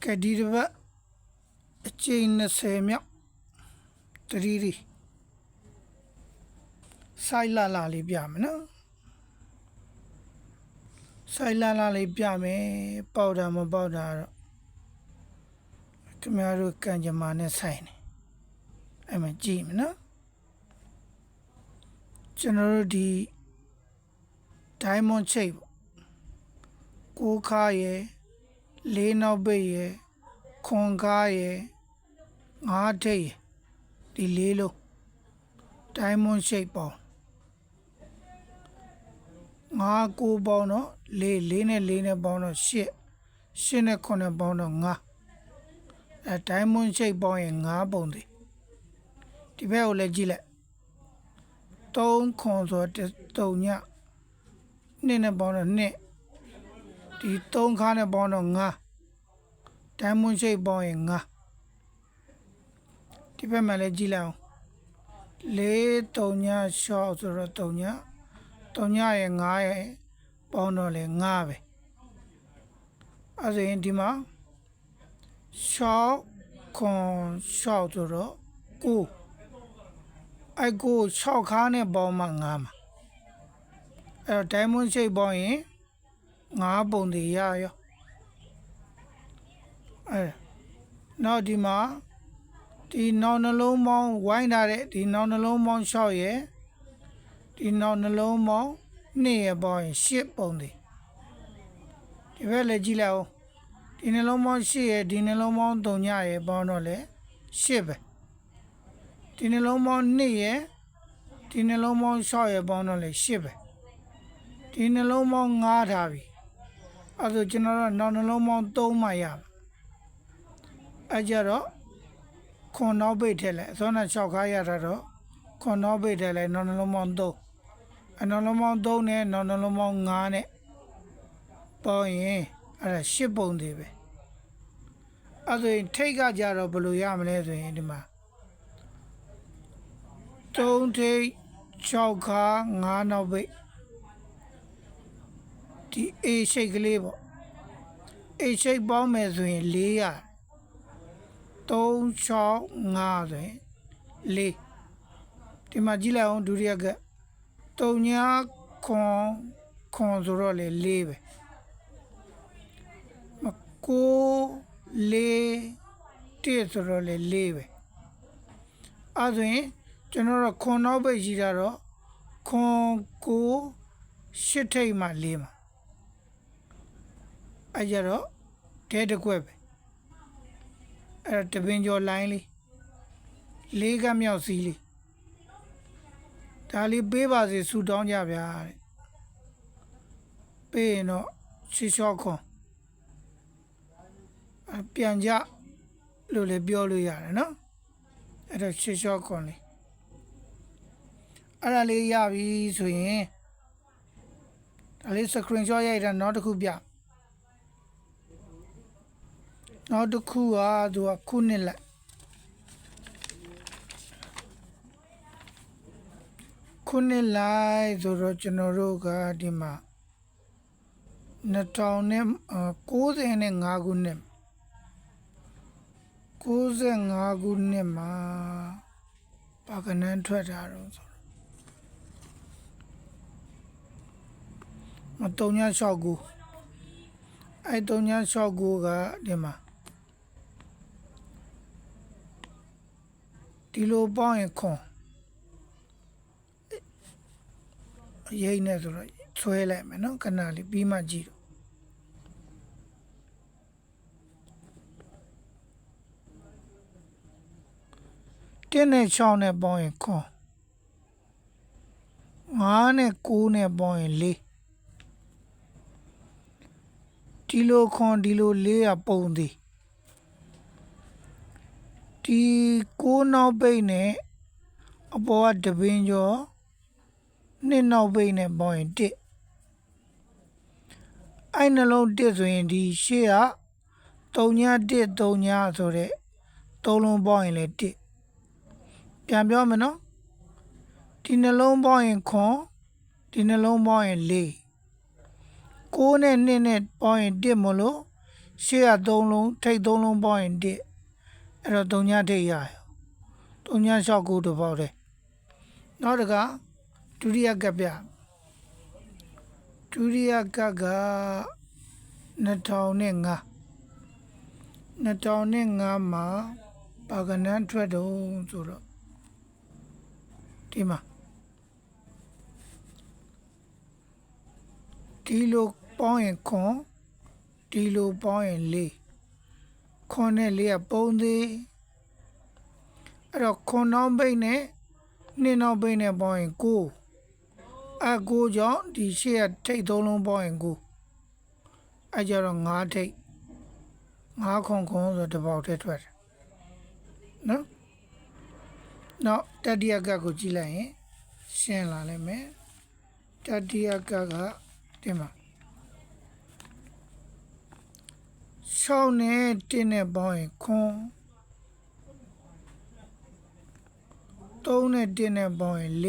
ကဲဒီတစ်ပတ်အချိန်20မြောက်တရီရီဆိုင်လာလေးပြမယ်နော်ဆိုင်လာလေးပြမယ်ပေါက်တာမပေါက်တာတော့ခင်ဗျားတို့ကံကြမ္မာနဲ့ဆိုင်နေအဲ့မှာကြည့်မယ်နော်ကျွန်တော်တို့ဒီ diamond shape ကိုခါရယ်လေးနောက်ပိတ်ရယ်ခွန်ကားရယ်ငါးထိပ်ရယ်ဒီလေးလုံး diamond shape ပေါင်းငါးကိုပေါင်းတော့လေးနဲ့ပေါင်းတော့8နဲ့9ပေါင်းတော့9အဲ diamond shape ပေါင်းရင်9ပုံသေးဒီဘက်ကိုလည်းကြည့်လိုက်3ခွန်ဆိုတော့3ည2နဲ့ပေါင်းတော့2ဒီ3ခါနဲ့ပေါင်းတော့9 diamond shape ပေါင်းရင်9ဒီဘက်မှာလည်းကြည့်လိုက်အောင်4 3ည6ဆိုတော့3ည3ညရဲ့9ရဲ့ပေါင်းတော့လေ9ပဲအဲဆိုရင်ဒီမှာ6ခွန်6ဆိုတော့9အဲ9 6ခါနဲ့ပေါင်းမှ9မှာအဲတော့ diamond shape ပေါင်းရင်9ပုံတည်ရရောအဲနောက်ဒီမှာဒီနောက်နှလုံးပေါင်းဝိုင်းထားတဲ့ဒီနောက်နှလုံးပေါင်း6ရဲ့ဒီနောက်နှလုံးပေါင်း2ရဲ့ပေါင်းရင်8ပုံတည်ဒီဘက်လည်းကြည့်လိုက်အောင်ဒီနှလုံးပေါင်း8ရဲ့ဒီနှလုံးပေါင်း3ညရဲ့ပေါင်းတော့လေ8ပဲဒီနှလုံးပေါင်း2ရဲ့ဒီနှလုံးပေါင်း6ရဲ့ပေါင်းတော့လေ8ပဲဒီနှလုံးပေါင်း9ထားပြီအဲဆိုကျွန်တော်တို့နောက်နှလုံးပေါင်း3မှရမှာအဲကြတော့ခွန်နောက်ပိတ်ထည့်လိုက်အစောနဲ့6ခါရတာတော့ခွန်နောက်ပိတ်ထည့်လိုက်နောက်နှလုံးပေါင်း3အနောက်နှလုံးပေါင်း3နဲ့နောက်နှလုံးပေါင်း9နဲ့ပေါင်းရင်အဲ့ဒါ10ပုံသေးပဲအဲဆိုရင်ထိတ်ကကြတော့ဘယ်လိုရမလဲဆိုရင်ဒီမှာ3ထိတ်6ခါ9နောက်ပိတ်ဒီ A shape ကလေးပေါ့ A shape ပေါင်းမယ်ဆိုရင်4ရ3 6 5ဆိုရင်4ဒီမှာကြည့်လိုက်အောင်ဒုတိယက3ညခွန်ဆိုတော့လေ4ပဲ9 4 1ဆိုတော့လေ4ပဲအဲဆိုရင်ကျွန်တော်တို့ခွန်နောက်ပိတ်ရှိတာတော့ခွန်9 8ထိပ်မှ4မှာအဲကြတော့တဲတစ်ခွက်ပဲအဲ့ဒါတပင်ကျော်လိုင်းလေး4ကမြောက်စီးလေးဒါလေးပေးပါစေဆူတောင်းကြဗျာတဲ့ပေးရင်တော့ရှေ့လျှော့ခွန်ပြန်ကြလို့လည်းပြောလို့ရတယ်နော်အဲ့တော့ရှေ့လျှော့ခွန်လေးအဲ့ဒါလေးရပြီဆိုရင်ဒါလေး screenshot ရိုက်တာနောက်တစ်ခုပြနောက်တစ်ခုကသူကခုနှစ်လိုက်ခုနှစ်လိုက်ဆိုတော့ကျွန်တော်တို့ကဒီမှာ2095ခုနှစ်95ခုနှစ်မှာပါကနန်းထွက်တာတော့ဆိုတော့369အဲ369ကဒီမှာဒီလိုပေါင်းရင်ခွန်ရိတ်နေဆိုတော့ဆွဲလိုက်မယ်နော်ခဏလေးပြီးမှကြည့်တော့တင်းနဲ့6နဲ့ပေါင်းရင်ခွန်9နဲ့9နဲ့ပေါင်းရင်4ဒီလိုခွန်ဒီလို4ရပုံသေးဒီ9နောက်ပိတ်နဲ့အပေါ်ကတပင်ကျော်2နောက်ပိတ်နဲ့ပေါင်းရင်1အဲ့နှလုံး1ဆိုရင်ဒီရှေ့က3ည1 3ညဆိုတဲ့3လုံးပေါင်းရင်လည်း1ပြန်ပြောမယ်နော်ဒီနှလုံးပေါင်းရင်ခွန်ဒီနှလုံးပေါင်းရင်4 9နဲ့2နဲ့ပေါင်းရင်1မလို့ ရှေ့က3လုံးထိတ်3လုံးပေါင်းရင်1အဲ့တော့3ညထိတ်ရရ3ည69တစ်ပေါက်တည်းနောက်တကဒုတိယကပ်ပြဒုတိယကပ်က2005မှာပါကနန်းထွက်တော့ဆိုတော့ဒီမှာဒီလိုပေါင်းရင်ခွန်ဒီလိုပေါင်းရင်4ခွန်နဲ့4ကပုံသေးအဲ့တော့ခွန်နောက်ပိတ်နဲ့နှစ်နောက်ပိတ်နဲ့ပေါင်းရင်99ကြောင့်ဒီရှေ့ကထိတ်3လုံးပေါင်းရင်9အဲ့ကြတော့5ထိတ်5ခွန်ဆိုတစ်ပေါက်တည်းထွက်တယ်နော်နောက်တတိယကပ်ကိုကြည့်လိုက်ရင်ရှင်းလာလိမ့်မယ်တတိယကပ်ကဒီမှာ6နဲ့1နဲ့ပေါင်းရင်ခွန်3နဲ့1နဲ့ပေါင်းရင်4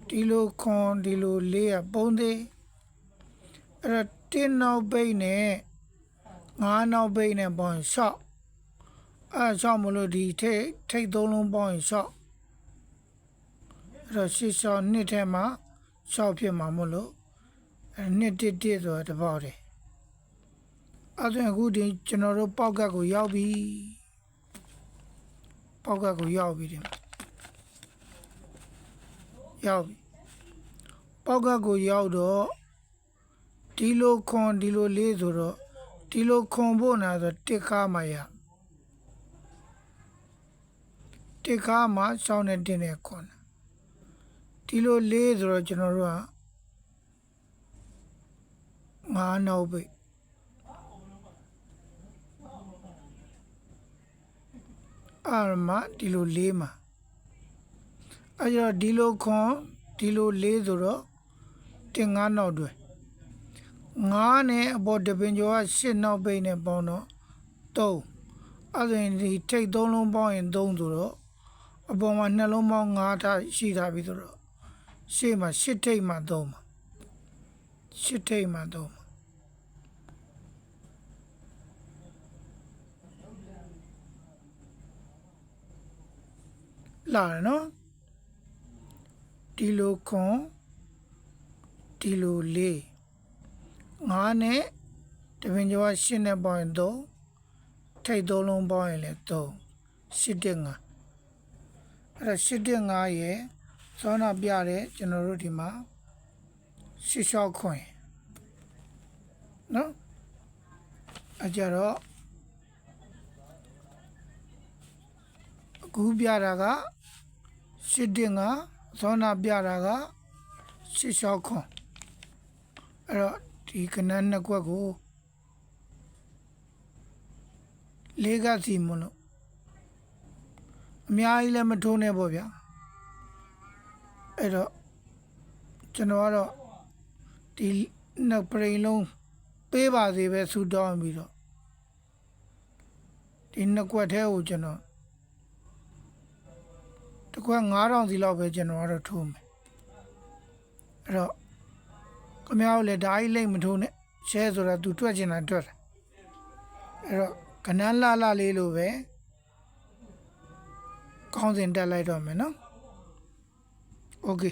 ဒီလိုခွန်ဒီလို4ကပုံသေးအဲ့တော့1နောက်ပိတ်နဲ့5နောက်ပိတ်နဲ့ပေါင်းရင်6အဲ့6မလို့ဒီထိတ်3လုံးပေါင်းရင်6အဲ့တော့6 6နှစ်ထဲမှာ6ဖြစ်မှာမလို့နှစ်1 1ဆိုတော့တပေါက်တယ်အဲ့ဒါအခုဒီကျွန်တော်တို့ပေါက်ကတ်ကိုရောက်ပြီပေါက်ကတ်ကိုရောက်ပြီဒီရောက်ပြီပေါက်ကတ်ကိုရောက်တော့ဒီလိုခွန်ဒီလိုလေးဆိုတော့ဒီလိုခွန်ဖို့နာဆိုတစ်ခါမှရတစ်ခါမှရှောင်းနဲ့တင်းနဲ့ခွန်ဒီလိုလေးဆိုတော့ကျွန်တော်တို့က9နောက်ပိတ်အာမဒီလို4မှာအဲ့တော့ဒီလိုခွန်ဒီလို4ဆိုတော့တင်9နောက်တွေ9နဲ့အပေါ်တပင်ကျော်က8နောက်ပိတ်နဲ့ပေါင်းတော့3အဲ့ဒါရင်ဒီထိတ်3လုံးပေါင်းရင်3ဆိုတော့အပေါ်မှာနှလုံးပေါင်း9ထားရှိထားပြီဆိုတော့ရှေ့မှာ8ထိတ်မှ3မှာ8ထိတ်မှ3မှာလာတယ်နော်ဒီလိုခွန်ဒီလို4 9နဲ့တပင်ကျော်က8နဲ့ပေါင်းရင်3ထိတ်3လုံးပေါင်းရင်လည်း3 8တက်5အဲ့တော့8တက်5ရဲ့စောနာပြတဲ့ကျွန်တော်တို့ဒီမှာ6ခွင်နော်အကြတော့အခုပြတာက8တက်5စောနာပြတာက6ခွန်အဲ့တော့ဒီကနန်းနှစ်ကွက်ကိုလေးကစီမလို့အများကြီးလည်းမထိုးနဲ့ပေါ့ဗျာအဲ့တော့ကျွန်တော်ကတော့ဒီနှစ်ပရိန်လုံးပေးပါစေပဲဆူတောင်းပြီးတော့ဒီနှစ်ကွက်ထဲကိုကျွန်တော်တစ်ကွက်9000စီလောက်ပဲကျွန်တော်ကတော့ထိုးမယ်အဲ့တော့ခမရောလည်းဓာကြီးလိမ့်မထိုးနဲ့ရှဲဆိုတာသူတွက်ချင်တာတွက်တာအဲ့တော့ကနန်းလှလေးလိုပဲကောင်းစဉ်တက်လိုက်တော့မယ်နော်โอเค